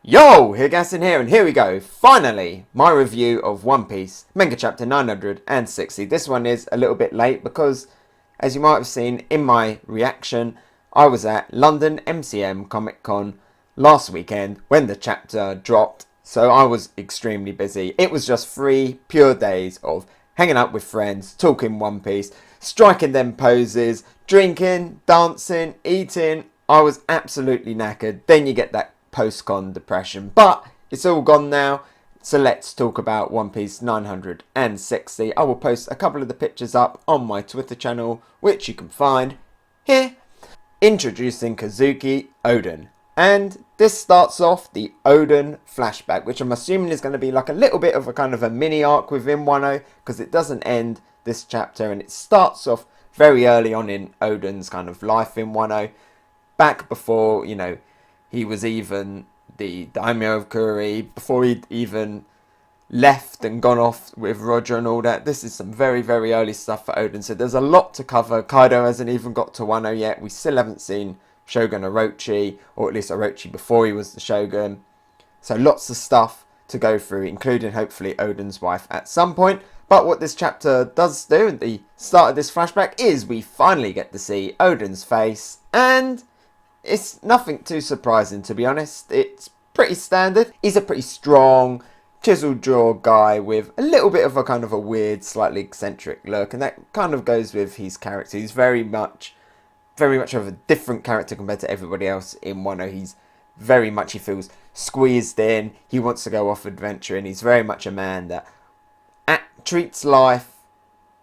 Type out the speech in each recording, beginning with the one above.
Yo, Hegassen here, and here we go. Finally, my review of One Piece, Manga Chapter 960. This one is a little bit late because, as you might have seen in my reaction, I was at London MCM Comic Con last weekend when the chapter dropped, so I was extremely busy. It was just 3 pure days of hanging out with friends, talking One Piece, striking them poses, drinking, dancing, eating. I was absolutely knackered. Then you get that post-con depression, but it's all gone now, so let's talk about One Piece 960. I will post a couple of the pictures up on my Twitter channel, which you can find here. Introducing Kozuki Oden, and this starts off the Oden flashback, which I'm assuming is going to be like a little bit of a kind of a mini arc within Wano, because it doesn't end this chapter, and it starts off very early on in Oden's kind of life in Wano, back before, you know, he was even the daimyo of Kuri, before he'd even left and gone off with Roger and all that. This is some very, very early stuff for Oden, so there's a lot to cover. Kaido hasn't even got to Wano yet. We still haven't seen Shogun Orochi, or at least Orochi before he was the Shogun. So lots of stuff to go through, including hopefully Oden's wife at some point. But what this chapter does do at the start of this flashback is we finally get to see Oden's face, and it's nothing too surprising, to be honest. It's pretty standard. He's a pretty strong, chiseled jaw guy with a little bit of a kind of a weird, slightly eccentric look, and that kind of goes with his character. He's very much of a different character compared to everybody else in Wano. He's very much, he feels squeezed in. He wants to go off adventuring. He's very much a man that treats life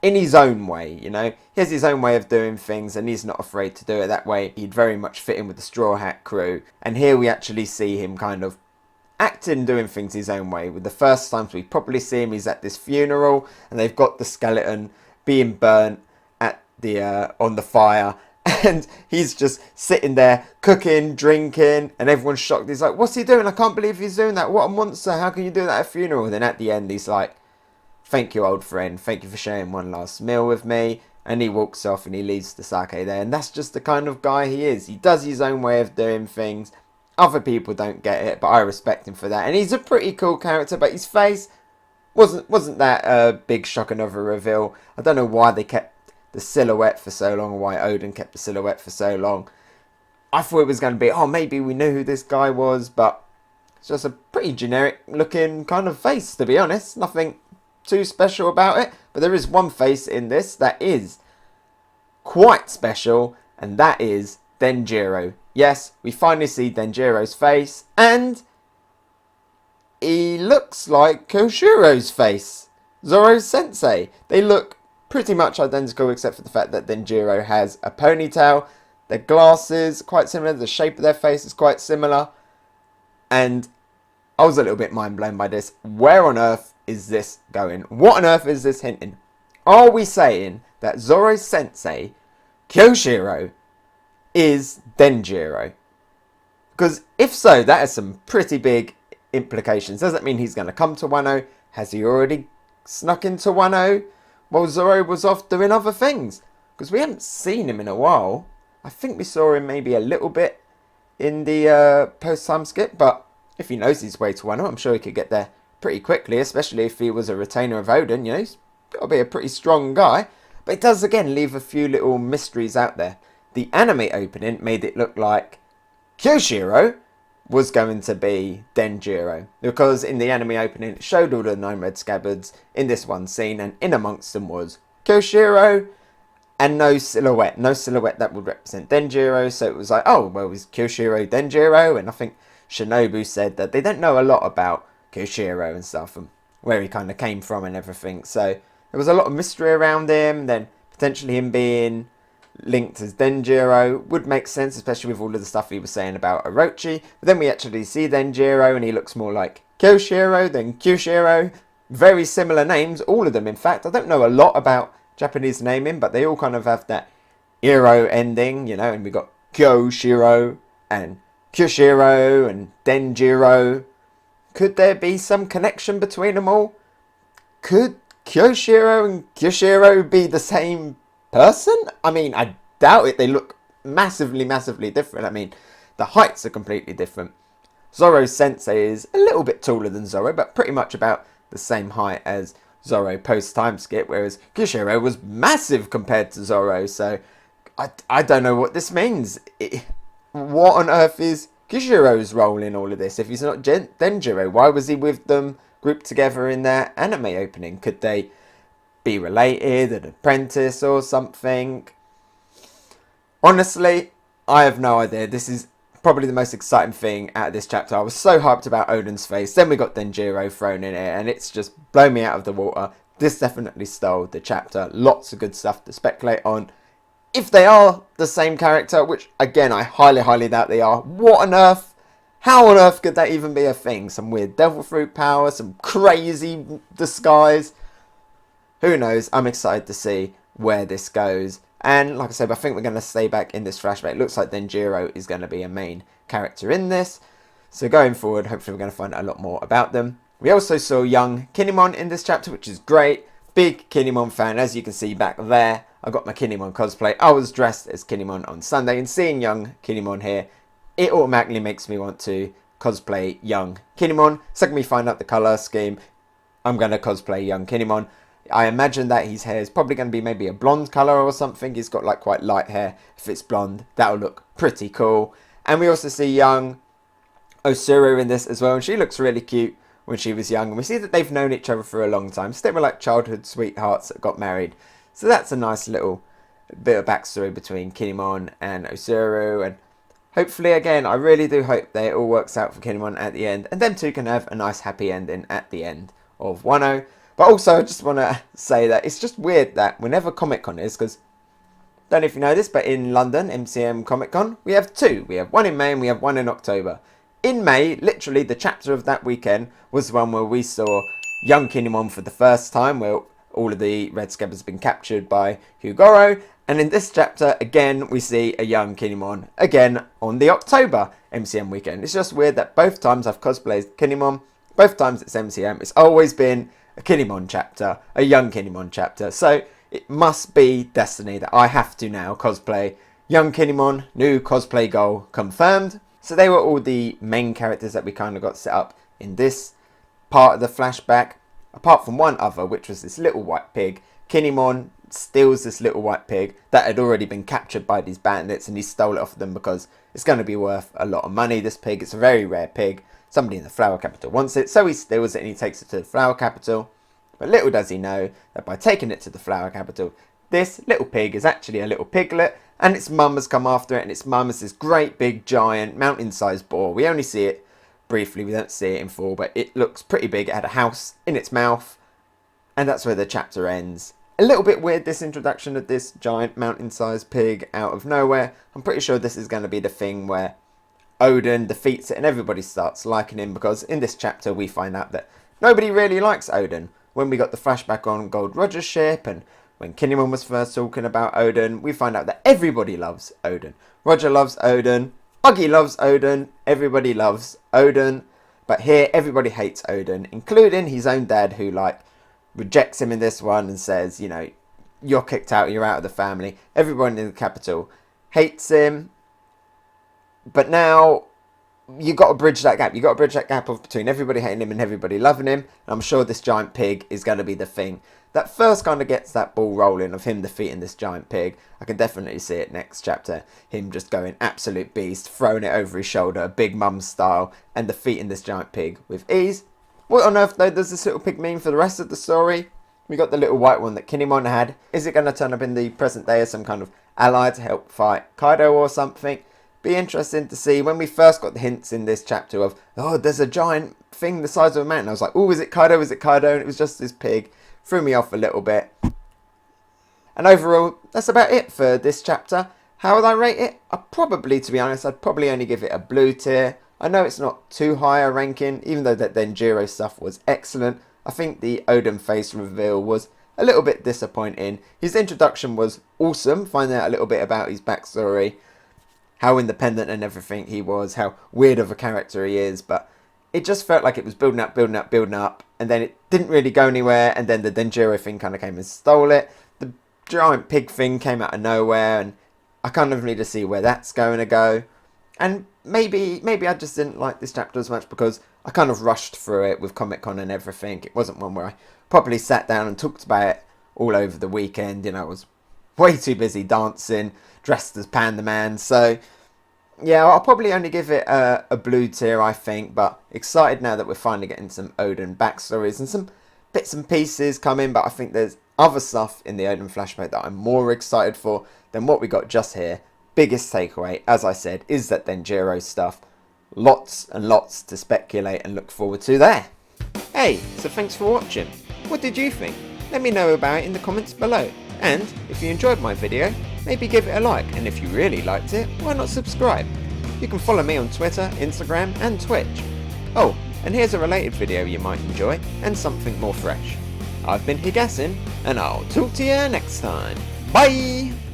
in his own way, you know. He has his own way of doing things, and he's not afraid to do it that way. He'd very much fit in with the Straw Hat crew, and here we actually see him kind of acting, doing things his own way. With the first times we probably see him, he's at this funeral, and they've got the skeleton being burnt at the on the fire, and he's just sitting there cooking, drinking, and everyone's shocked. He's like, "What's he doing? I can't believe he's doing that. What a monster! How can you do that at a funeral?" And then at the end, he's like, "Thank you, old friend. Thank you for sharing one last meal with me." And he walks off and he leaves the sake there. And that's just the kind of guy he is. He does his own way of doing things. Other people don't get it, but I respect him for that. And he's a pretty cool character, but his face wasn't that big shock and of a reveal. I don't know why they kept the silhouette for so long, or why Oden kept the silhouette for so long. I thought it was going to be, oh, maybe we knew who this guy was, but it's just a pretty generic looking kind of face, to be honest. Nothing too special about it, but there is one face in this that is quite special, and that is Denjiro. Yes, we finally see Denjiro's face, and he looks like Koushirou's face, Zoro's sensei. They look pretty much identical, except for the fact that Denjiro has a ponytail. Their glasses quite similar, the shape of their face is quite similar, and I was a little bit mind blown by this. Where on earth is this going? What on earth is this hinting? Are we saying that Zoro's sensei, Kyoshiro, is Denjiro? Because if so, that has some pretty big implications. Does that mean he's going to come to Wano? Has he already snuck into Wano while Zoro was off doing other things? Because we haven't seen him in a while. I think we saw him maybe a little bit in the post-time skip, but if he knows his way to Wano, I'm sure he could get there pretty quickly, especially if he was a retainer of Oden. You know, he's got to be a pretty strong guy. But it does, again, leave a few little mysteries out there. The anime opening made it look like Kyoshiro was going to be Denjiro, because in the anime opening it showed all the 9 red scabbards in this one scene, and in amongst them was Kyoshiro, and no silhouette that would represent Denjiro. So it was like, oh, well, is Kyoshiro Denjiro? And I think Shinobu said that they don't know a lot about Koushirou and stuff, and where he kind of came from and everything. So there was a lot of mystery around him. Then potentially him being linked as Denjiro would make sense, especially with all of the stuff he was saying about Orochi. But then we actually see Denjiro, and he looks more like Kyoshiro than Koushirou. Very similar names, all of them, in fact. I don't know a lot about Japanese naming, but they all kind of have that Iro ending, you know, and we got Kyoshiro and Kyoshiro and Denjiro. Could there be some connection between them all? Could Kyoshiro and Kyoshiro be the same person? I mean, I doubt it. They look massively different. I mean, the heights are completely different. Zoro's sensei is a little bit taller than Zoro, but pretty much about the same height as Zoro post time skip, whereas Koushirou was massive compared to Zoro. So I don't know what this means. What on earth is Koushirou's role in all of this? If he's not Denjiro, why was he with them grouped together in their anime opening? Could they be related, an apprentice or something? Honestly, I have no idea. This is probably the most exciting thing out of this chapter. I was so hyped about Oden's face. Then we got Denjiro thrown in here, and it's just blown me out of the water. This definitely stole the chapter. Lots of good stuff to speculate on. If they are the same character, which again I highly doubt they are, what on earth? How on earth could that even be a thing? Some weird devil fruit power, some crazy disguise. Who knows? I'm excited to see where this goes. And like I said, I think we're going to stay back in this flashback. It looks like Denjiro is going to be a main character in this. So going forward, hopefully we're going to find out a lot more about them. We also saw young Kinemon in this chapter, which is great. Big Kinemon fan, as you can see back there. I got my Kinemon cosplay. I was dressed as Kinemon on Sunday, and seeing young Kinemon here, it automatically makes me want to cosplay young Kinemon. Second we find out the colour scheme, I'm going to cosplay young Kinemon. I imagine that his hair is probably going to be maybe a blonde colour or something. He's got like quite light hair. If it's blonde, that'll look pretty cool. And we also see young Otsuru in this as well, and she looks really cute when she was young. And we see that they've known each other for a long time. So they were like childhood sweethearts that got married. So that's a nice little bit of backstory between Kinemon and Otsuru. And hopefully, again, I really do hope that it all works out for Kinemon at the end. And them two can have a nice happy ending at the end of Wano. But also, I just want to say that it's just weird that whenever Comic Con is, because I don't know if you know this, but in London, MCM Comic Con, we have two. We have one in May and we have one in October. In May, literally the chapter of that weekend was the one where we saw young Kinemon for the first time, where all of the Red Scabbers have been captured by Hyugoro. And in this chapter, again, we see a young Kinemon, again, on the October MCM weekend. It's just weird that both times I've cosplayed Kinemon, both times it's MCM, it's always been a Kinemon chapter, a young Kinemon chapter. So it must be destiny that I have to now cosplay young Kinemon. New cosplay goal confirmed. So they were all the main characters that we kind of got set up in this part of the flashback. Apart from one other, which was this little white pig. Kinemon steals this little white pig that had already been captured by these bandits, and he stole it off them because it's going to be worth a lot of money. This pig, it's a very rare pig. Somebody in the flower capital wants it, so he steals it and he takes it to the flower capital. But little does he know that by taking it to the flower capital, this little pig is actually a little piglet, and its mum has come after it, and its mum is this great big giant mountain-sized boar. We only see it briefly, we don't see it in full, but it looks pretty big. It had a house in its mouth, and that's where the chapter ends. A little bit weird, this introduction of this giant mountain-sized pig out of nowhere. I'm pretty sure this is going to be the thing where Oden defeats it and everybody starts liking him, because in this chapter we find out that nobody really likes Oden. When we got the flashback on Gold Roger's ship and when Kinemon was first talking about Oden, we find out that everybody loves Oden. Roger loves Oden, Uggy loves Oden, everybody loves Oden. But here everybody hates Oden, including his own dad, who like rejects him in this one and says, you know, you're kicked out, you're out of the family. Everyone in the capital hates him. But now you got to bridge that gap. You got to bridge that gap of between everybody hating him and everybody loving him. And I'm sure this giant pig is going to be the thing that first kind of gets that ball rolling of him defeating this giant pig. I can definitely see it next chapter. Him just going absolute beast, throwing it over his shoulder, Big Mum style, and defeating this giant pig with ease. What on earth though does this little pig mean for the rest of the story? We got the little white one that Kinemon had. Is it going to turn up in the present day as some kind of ally to help fight Kaido or something? Be interesting to see. When we first got the hints in this chapter of, oh, there's a giant thing the size of a mountain, I was like, oh, is it Kaido? Is it Kaido? And it was just this pig. Threw me off a little bit. And overall, that's about it for this chapter. How would I rate it? To be honest, I'd probably only give it a blue tier. I know it's not too high a ranking, even though that Denjiro stuff was excellent. I think the Oden face reveal was a little bit disappointing. His introduction was awesome, finding out a little bit about his backstory, how independent and everything he was, how weird of a character he is, but it just felt like it was building up, and then it didn't really go anywhere, and then the Denjiro thing kind of came and stole it. The giant pig thing came out of nowhere, and I kind of need to see where that's going to go. And maybe I just didn't like this chapter as much because I kind of rushed through it with Comic-Con and everything. It wasn't one where I properly sat down and talked about it all over the weekend. You know, I was way too busy dancing, dressed as Panda Man. So, yeah, I'll probably only give it a blue tier, I think. But excited now that we're finally getting some Oden backstories and some bits and pieces coming. But I think there's other stuff in the Oden flashback that I'm more excited for than what we got just here. Biggest takeaway, as I said, is that Denjiro stuff. Lots and lots to speculate and look forward to there. Hey, so thanks for watching. What did you think? Let me know about it in the comments below. And if you enjoyed my video, maybe give it a like, and if you really liked it, why not subscribe? You can follow me on Twitter, Instagram and Twitch. Oh, and here's a related video you might enjoy, and something more fresh. I've been Hegassen, and I'll talk to you next time. Bye!